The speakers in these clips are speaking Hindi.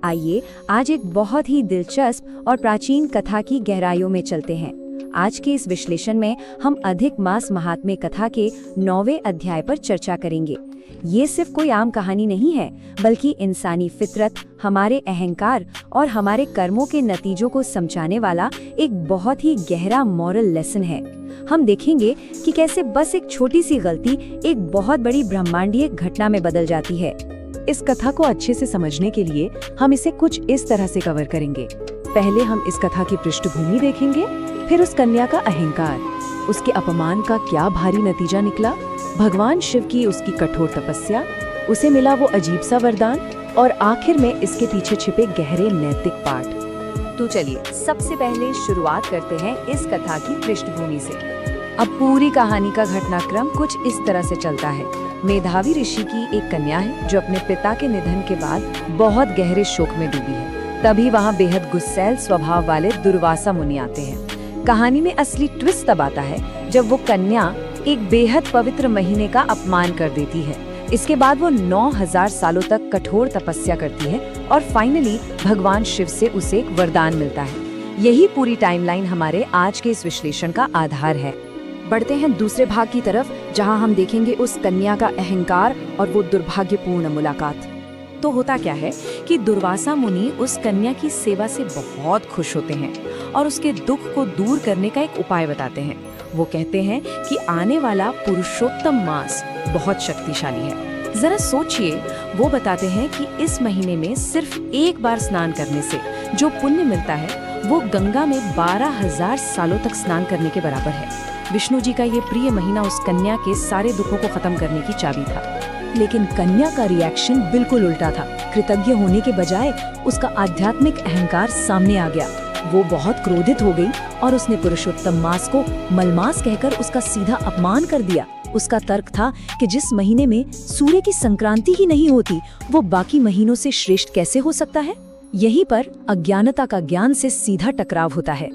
आइए आज एक बहुत ही दिलचस्प और प्राचीन कथा की गहराइयों में चलते हैं। आज के इस विश्लेषण में हम अधिक मास महात्म्य कथा के 9वें अध्याय पर चर्चा करेंगे। ये सिर्फ कोई आम कहानी नहीं है, बल्कि इंसानी फितरत, हमारे अहंकार और हमारे कर्मों के नतीजों को समझाने वाला एक बहुत ही गहरा मॉरल लेसन है। हम देखेंगे कि कैसे बस एक छोटी सी गलती एक बहुत बड़ी ब्रह्मांडीय घटना में बदल जाती है। इस कथा को अच्छे से समझने के लिए हम इसे कुछ इस तरह से कवर करेंगे। पहले हम इस कथा की पृष्ठभूमि देखेंगे, फिर उस कन्या का अहंकार, उसके अपमान का क्या भारी नतीजा निकला, भगवान शिव की उसकी कठोर तपस्या, उसे मिला वो अजीब सा वरदान और आखिर में इसके पीछे छिपे गहरे नैतिक पाठ। तो चलिए सबसे पहले शुरुआत करते हैं इस कथा की पृष्ठभूमि से। अब पूरी कहानी का घटनाक्रम कुछ इस तरह से चलता है। मेधावी ऋषि की एक कन्या है जो अपने पिता के निधन के बाद बहुत गहरे शोक में डूबी है। तभी वहाँ बेहद गुस्सैल स्वभाव वाले दुर्वासा मुनि आते हैं। कहानी में असली ट्विस्ट तब आता है जब वो कन्या एक बेहद पवित्र महीने का अपमान कर देती है। इसके बाद वो 9000 सालों तक कठोर तपस्या करती है और फाइनली भगवान शिव से उसे एक वरदान मिलता है। यही पूरी टाइमलाइन हमारे आज के इस विश्लेषण का आधार है। बढ़ते हैं दूसरे भाग की तरफ, जहां हम देखेंगे उस कन्या का अहंकार और वो दुर्भाग्यपूर्ण मुलाकात। तो होता क्या है कि दुर्वासा मुनि उस कन्या की सेवा से बहुत खुश होते हैं और उसके दुख को दूर करने का एक उपाय बताते हैं। वो कहते हैं कि आने वाला पुरुषोत्तम मास बहुत शक्तिशाली है। जरा सोचिए, वो बताते हैं कि इस महीने में सिर्फ एक बार स्नान करने से जो पुण्य मिलता है वो गंगा में 12000 सालों तक स्नान करने के बराबर है। विष्णु जी का ये प्रिय महीना उस कन्या के सारे दुखों को खत्म करने की चाबी था। लेकिन कन्या का रिएक्शन बिल्कुल उल्टा था। कृतज्ञ होने के बजाय उसका आध्यात्मिक अहंकार सामने आ गया। वो बहुत क्रोधित हो गई और उसने पुरुषोत्तम मास को मलमास कहकर उसका सीधा अपमान कर दिया। उसका तर्क था कि जिस महीने में सूर्य की संक्रांति ही नहीं होती, वो बाकी महीनों से श्रेष्ठ कैसे हो सकता है। यहीं पर अज्ञानता का ज्ञान से सीधा टकराव होता है।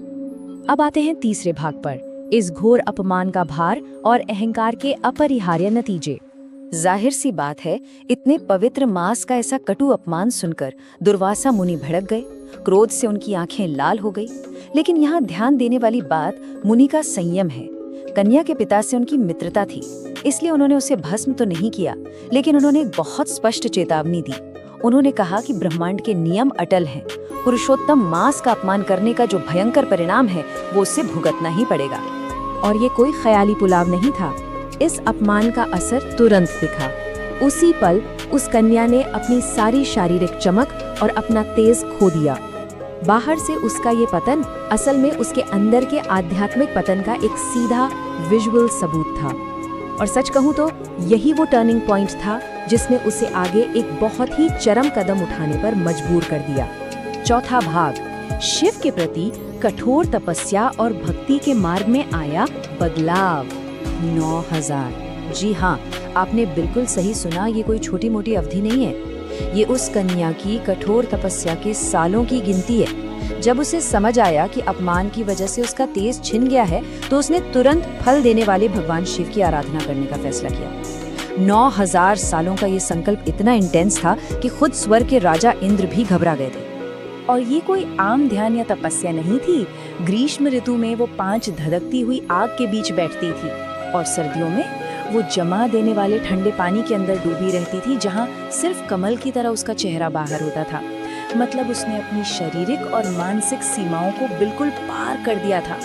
अब आते हैं तीसरे भाग पर, इस घोर अपमान का भार और अहंकार के अपरिहार्य नतीजे। जाहिर सी बात है, इतने पवित्र मास का ऐसा कटु अपमान सुनकर दुर्वासा मुनि भड़क गए। क्रोध से उनकी आंखें लाल हो गई। लेकिन यहाँ ध्यान देने वाली बात मुनि का संयम है। कन्या के पिता से उनकी मित्रता थी, इसलिए उन्होंने उसे भस्म तो नहीं किया, लेकिन उन्होंने एक बहुत स्पष्ट चेतावनी दी। उन्होंने कहा कि ब्रह्मांड के नियम अटल हैं। पुरुषोत्तम मास का अपमान करने का जो भयंकर परिणाम है वो उससे भुगतना ही पड़ेगा। और ये कोई ख्याली पुलाव नहीं था। इस अपमान का असर तुरंत दिखा। उसी पल उस कन्या ने अपनी सारी शारीरिक चमक और अपना तेज खो दिया। बाहर से उसका ये पतन असल में उसके अंदर के आध्यात्मिक पतन का एक सीधा विजुअल सबूत था। और सच कहूँ तो यही वो टर्निंग पॉइंट था जिसने उसे आगे एक बहुत ही चरम कदम उठाने पर मजबूर कर दिया। चौथा भाग, शिव के प्रति कठोर तपस्या और भक्ति के मार्ग में आया बदलाव। 9000। जी हाँ, आपने बिल्कुल सही सुना। ये कोई छोटी मोटी अवधि नहीं है। ये उस कन्या की कठोर तपस्या के सालों की गिनती है। जब उसे समझ आया कि अपमान की वजह से उसका तेज छिन गया है, तो उसने तुरंत फल देने वाले भगवान शिव की आराधना करने का फैसला किया। 9000 सालों का ये संकल्प इतना इंटेंस था कि खुद स्वर्ग के राजा इंद्र भी घबरा गए थे। और ये कोई आम ध्यान या तपस्या नहीं थी। ग्रीष्म ऋतु में वो 5 धधकती हुई आग के बीच बैठती थी और सर्दियों में वो जमा देने वाले ठंडे पानी के अंदर डूबी रहती थी, जहाँ सिर्फ कमल की तरह उसका चेहरा बाहर होता था। मतलब उसने अपनी शारीरिक और मानसिक सीमाओं को बिल्कुल पार कर दिया था।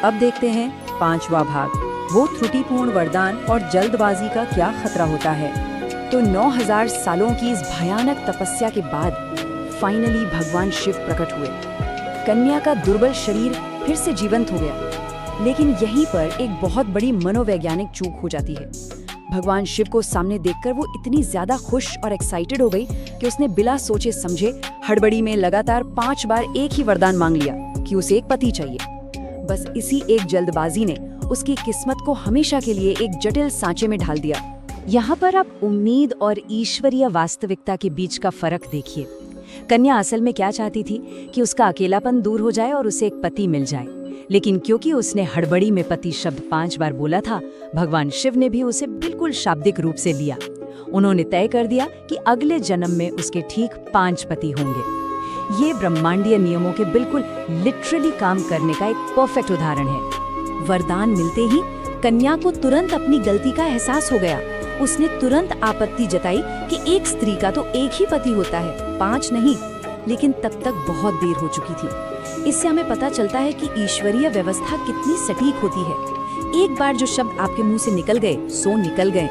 अब देखते हैं 5वां भाग, वो त्रुटिपूर्ण वरदान और जल्दबाजी का क्या खतरा होता है। तो 9000 सालों की इस भयानक तपस्या के बाद फाइनली भगवान शिव प्रकट हुए। कन्या का दुर्बल शरीर फिर से जीवंत हो गया। लेकिन यहीं पर एक बहुत बड़ी मनोवैज्ञानिक चूक हो जाती है। भगवान शिव को सामने देखकर वो इतनी ज्यादा खुश और एक्साइटेड हो गई कि उसने बिना सोचे समझे हड़बड़ी में लगातार 5 बार एक ही वरदान मांग लिया कि उसे एक पति चाहिए। बस इसी एक जल्दबाजी ने उसकी किस्मत को हमेशा के लिए एक जटिल सांचे में ढाल दिया। यहाँ पर आप उम्मीद और ईश्वरीय वास्तविकता के बीच का फर्क देखिए। कन्या असल में क्या चाहती थी कि उसका अकेलापन दूर हो जाए और उसे एक पति मिल जाए। लेकिन क्योंकि उसने हड़बड़ी में पति शब्द 5 बार बोला था, भगवान शिव ने भी उसे बिल्कुल शाब्दिक रूप से लिया। उन्होंने तय कर दिया कि अगले जन्म में उसके ठीक 5 पति होंगे। ये ब्रह्मांडीय नियमों के बिल्कुल लिटरली काम करने का एक परफेक्ट उदाहरण है। वरदान मिलते ही कन्या को तुरंत अपनी गलती का एहसास हो गया। उसने तुरंत आपत्ति जताई कि एक स्त्री का तो एक ही पति होता है, 5 नहीं। लेकिन तब तक बहुत देर हो चुकी थी। इससे हमें पता चलता है कि ईश्वरीय व्यवस्था कितनी सटीक होती है। एक बार जो शब्द आपके मुंह से निकल गए सो निकल गए,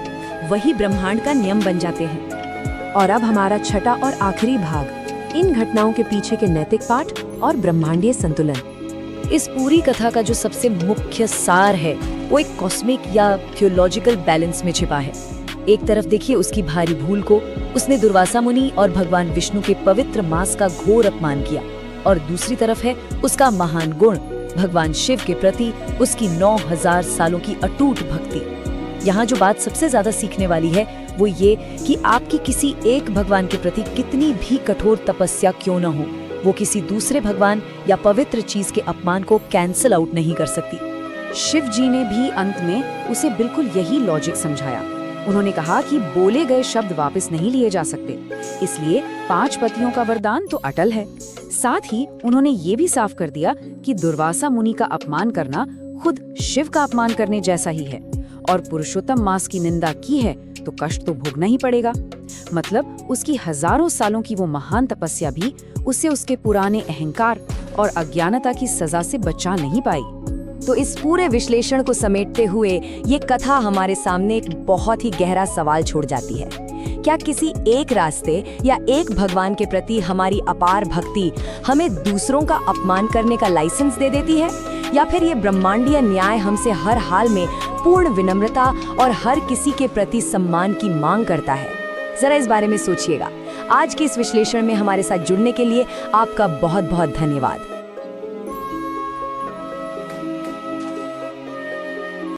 वही ब्रह्मांड का नियम बन जाते हैं। और अब हमारा छठा और आखिरी भाग, इन घटनाओं के पीछे के नैतिक पाठ और ब्रह्मांडीय संतुलन। इस पूरी कथा का जो सबसे मुख्य सार है वो एक कॉस्मिक या थियोलॉजिकल बैलेंस में छिपा है। एक तरफ देखिए उसकी भारी भूल को, उसने दुर्वासा मुनि और भगवान विष्णु के पवित्र मास का घोर अपमान किया, और दूसरी तरफ है उसका महान गुण, भगवान शिव के प्रति उसकी 9000 सालों की अटूट भक्ति। यहाँ जो बात सबसे ज्यादा सीखने वाली है वो ये कि आपकी किसी एक भगवान के प्रति कितनी भी कठोर तपस्या क्यों न हो, वो किसी दूसरे भगवान या पवित्र चीज के अपमान को कैंसल आउट नहीं कर सकती। शिव जी ने भी अंत में उसे बिल्कुल यही लॉजिक समझाया। उन्होंने कहा कि बोले गए शब्द वापस नहीं लिए जा सकते, इसलिए 5 पतियों का वरदान तो अटल है। साथ ही उन्होंने ये भी साफ कर दिया कि दुर्वासा मुनि का अपमान करना खुद शिव का अपमान करने जैसा ही है, और पुरुषोत्तम मास की निंदा की है तो कष्ट तो भोगना ही पड़ेगा। मतलब उसकी हजारों सालों की वो महान तपस्या भी उसे उसके पुराने अहंकार और अज्ञानता की सजा से बचा नहीं पाई। तो इस पूरे विश्लेषण को समेटते हुए ये कथा हमारे सामने एक बहुत ही गहरा सवाल छोड़ जाती है। क्या किसी एक रास्ते या एक भगवान के प्रति हमारी अपार भक्ति हमें दूसरों का अपमान करने का लाइसेंस दे देती है, या फिर ये ब्रह्मांडीय न्याय हमसे हर हाल में पूर्ण विनम्रता और हर किसी के प्रति सम्मान की मांग करता है? जरा इस बारे में सोचिएगा। आज के इस विश्लेषण में हमारे साथ जुड़ने के लिए आपका बहुत बहुत धन्यवाद।